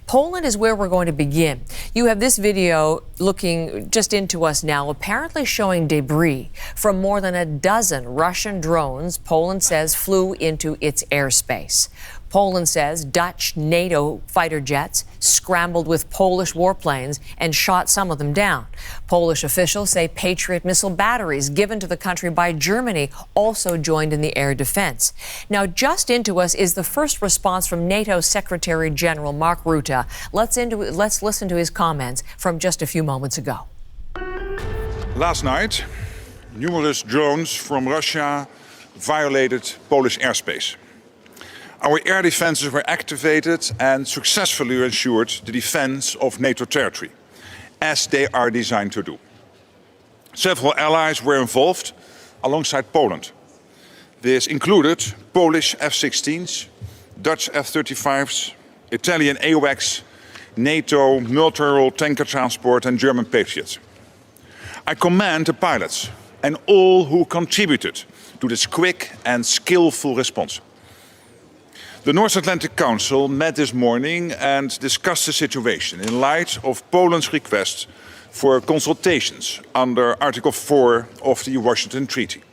Poland is where we're going to begin. You have this video looking just into us now, apparently showing debris from more than a dozen Russian drones Poland says flew into its airspace. Poland says Dutch NATO fighter jets scrambled with Polish warplanes and shot some of them down. Polish officials say Patriot missile batteries given to the country by Germany also joined in the air defense. Now, just into us is the first response from NATO Secretary General Mark Rutte. Let's listen to his comments from just a few moments ago. Last night, numerous drones from Russia violated Polish airspace. Our air defenses were activated and successfully ensured the defense of NATO territory, as they are designed to do. Several allies were involved alongside Poland. This included Polish F-16s, Dutch F-35s, Italian AWACS, NATO multi-role tanker transport and German Patriots. I commend the pilots and all who contributed to this quick and skillful response. The North Atlantic Council met this morning and discussed the situation in light of Poland's request for consultations under Article 4 of the Washington Treaty.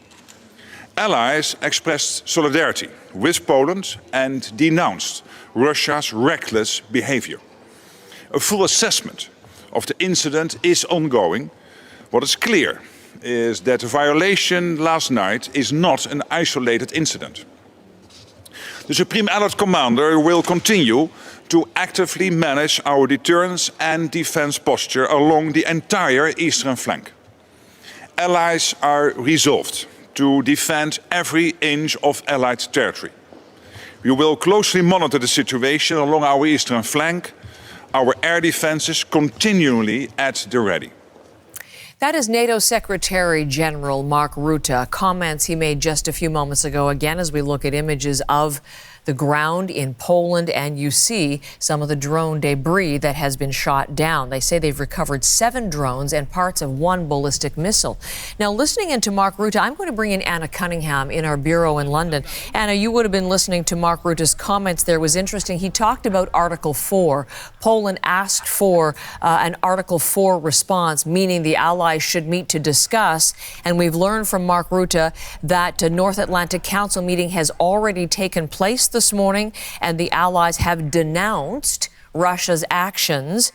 Allies expressed solidarity with Poland and denounced Russia's reckless behavior. A full assessment of the incident is ongoing. What is clear is that the violation last night is not an isolated incident. The Supreme Allied Commander will continue to actively manage our deterrence and defense posture along the entire eastern flank. Allies are resolved to defend every inch of Allied territory. We will closely monitor the situation along our eastern flank, our air defenses continually at the ready. That is NATO Secretary General Mark Rutte, comments he made just a few moments ago, again, as we look at images of the ground in Poland, and you see some of the drone debris that has been shot down. They say they've recovered 7 drones and parts of 1 ballistic missile. Now, listening into Mark Rutte, I'm going to bring in Anna Cunningham in our bureau in London. Anna, you would have been listening to Mark Rutte's comments there. It was interesting. He talked about Article 4. Poland asked for an Article 4 response, meaning the allies should meet to discuss. And we've learned from Mark Rutte that the North Atlantic Council meeting has already taken place this morning, and the allies have denounced Russia's actions,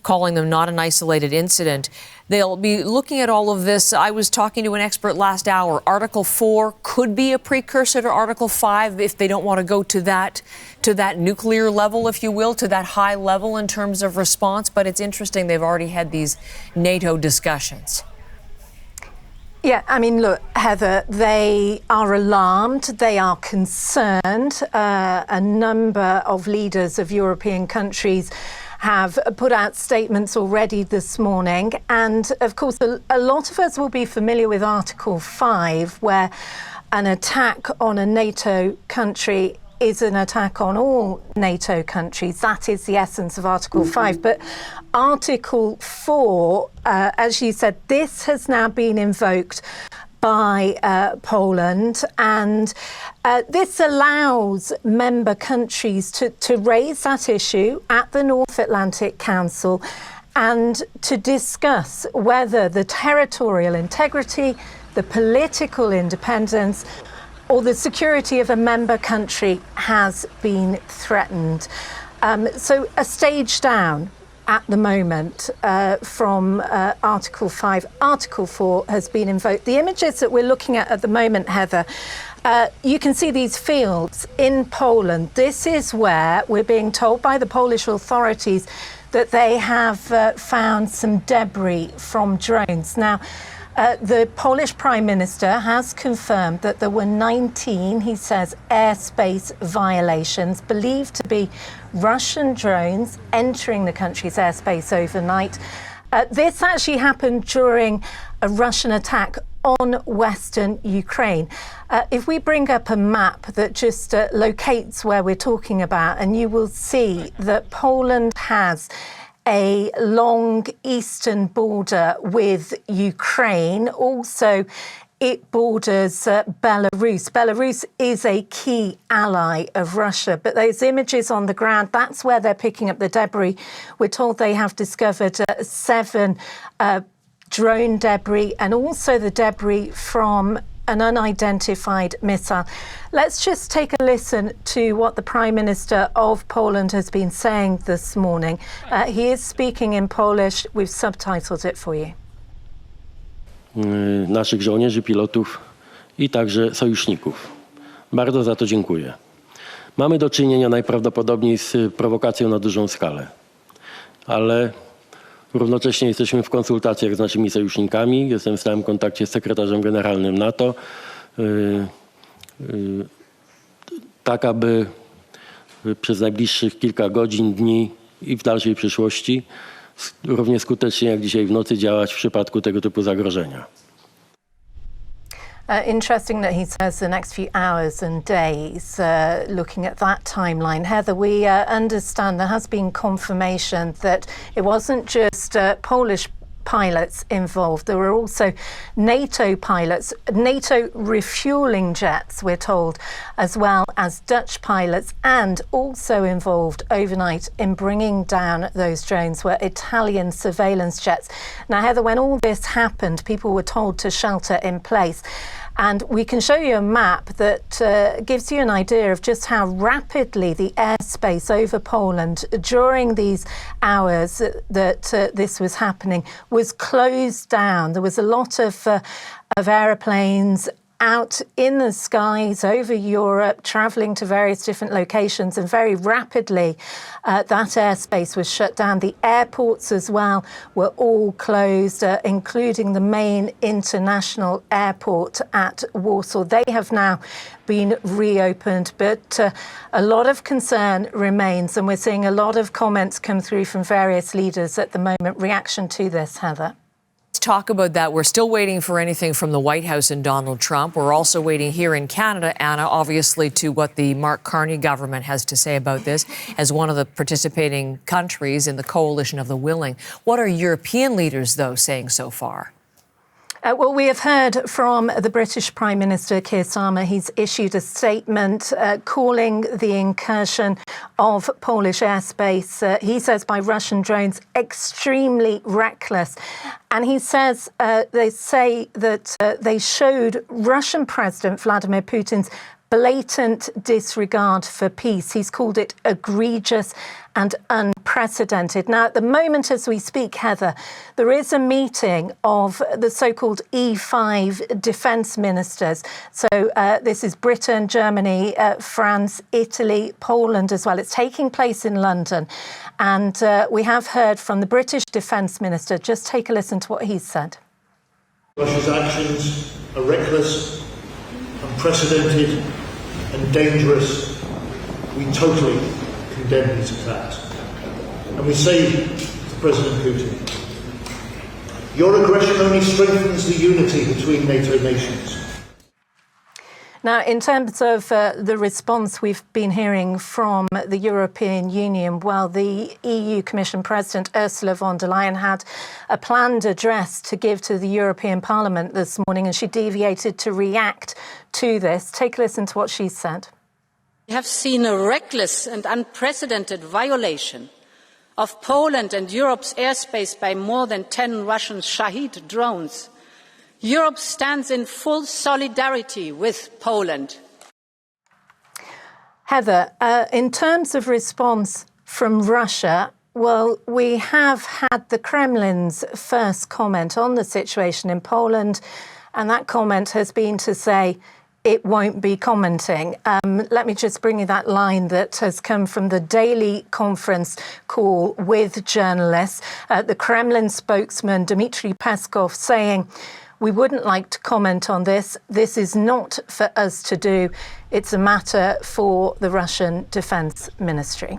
calling them not an isolated incident. They'll be looking at all of this. I was talking to an expert last hour. Article 4 could be a precursor to Article 5 if they don't want to go to that nuclear level, if you will, to that high level in terms of response. But it's interesting, they've already had these NATO discussions. Yeah, I mean, look, Heather, they are alarmed, they are concerned. A number of leaders of European countries have put out statements already this morning. And of course, a lot of us will be familiar with Article 5, where an attack on a NATO country is an attack on all NATO countries. That is the essence of Article 5. But Article 4, as you said, this has now been invoked by Poland, and this allows member countries to raise that issue at the North Atlantic Council and to discuss whether the territorial integrity, the political independence, or the security of a member country has been threatened. So a stage down at the moment from Article 5. Article 4 has been invoked. The images that we're looking at the moment, Heather, you can see these fields in Poland. This is where we're being told by the Polish authorities that they have found some debris from drones. Now, the Polish Prime Minister has confirmed that there were 19, he says, airspace violations believed to be Russian drones entering the country's airspace overnight. This actually happened during a Russian attack on Western Ukraine. If we bring up a map that just locates where we're talking about, and you will see that Poland has a long eastern border with Ukraine. Also it borders Belarus. Belarus is a key ally of Russia, but those images on the ground, that's where they're picking up the debris. We're told they have discovered 7 drone debris and also the debris from an unidentified missile. Let's just take a listen to what the Prime Minister of Poland has been saying this morning. He is speaking in Polish. We've subtitled it for you. Naszych żołnierzy, pilotów i także sojuszników. Bardzo za to dziękuję. Mamy do czynienia najprawdopodobniej z prowokacją na dużą skalę, ale równocześnie jesteśmy w konsultacjach z naszymi sojusznikami. Jestem w stałym kontakcie z sekretarzem generalnym NATO, tak aby przez najbliższych kilka godzin, dni i w dalszej przyszłości równie skutecznie jak dzisiaj w nocy działać w przypadku tego typu zagrożenia. Interesting that he says the next few hours and days, looking at that timeline. Heather, we understand there has been confirmation that it wasn't just Polish pilots involved. There were also NATO pilots, NATO refueling jets, we're told, as well as Dutch pilots, and also involved overnight in bringing down those drones were Italian surveillance jets. Now, Heather, when all this happened, people were told to shelter in place. And we can show you a map that gives you an idea of just how rapidly the airspace over Poland during these hours that this was happening was closed down. There was a lot of aeroplanes out in the skies over Europe, travelling to various different locations, and very rapidly that airspace was shut down. The airports as well were all closed, including the main international airport at Warsaw. They have now been reopened, but a lot of concern remains, and we're seeing a lot of comments come through from various leaders at the moment. Reaction to this, Heather? Talk about that. We're still waiting for anything from the White House and Donald Trump. We're also waiting here in Canada, Anna, obviously, to what the Mark Carney government has to say about this as one of the participating countries in the coalition of the willing. What are European leaders, though, saying so far? Well, we have heard from the British Prime Minister, Keir Starmer. He's issued a statement calling the incursion of Polish airspace, he says, by Russian drones extremely reckless. And he says they say that they showed Russian President Vladimir Putin's blatant disregard for peace. He's called it egregious and unprecedented. Now, at the moment as we speak, Heather, there is a meeting of the so-called E5 defence ministers. So this is Britain, Germany, France, Italy, Poland as well. It's taking place in London. And we have heard from the British defence minister. Just take a listen to what he said. Russia's actions are reckless, unprecedented and dangerous. We totally condemn these attacks. And we say to President Putin, your aggression only strengthens the unity between NATO nations. Now, in terms of the response we've been hearing from the European Union, well, the EU Commission President Ursula von der Leyen had a planned address to give to the European Parliament this morning, and she deviated to react to this. Take a listen to what she said. We have seen a reckless and unprecedented violation of Poland and Europe's airspace by more than 10 Russian Shahid drones. Europe stands in full solidarity with Poland. Heather, in terms of response from Russia, well, we have had the Kremlin's first comment on the situation in Poland, and that comment has been to say it won't be commenting. Let me just bring you that line that has come from the daily conference call with journalists. The Kremlin spokesman, Dmitry Peskov, saying, "We wouldn't like to comment on this. This is not for us to do. It's a matter for the Russian Defense Ministry."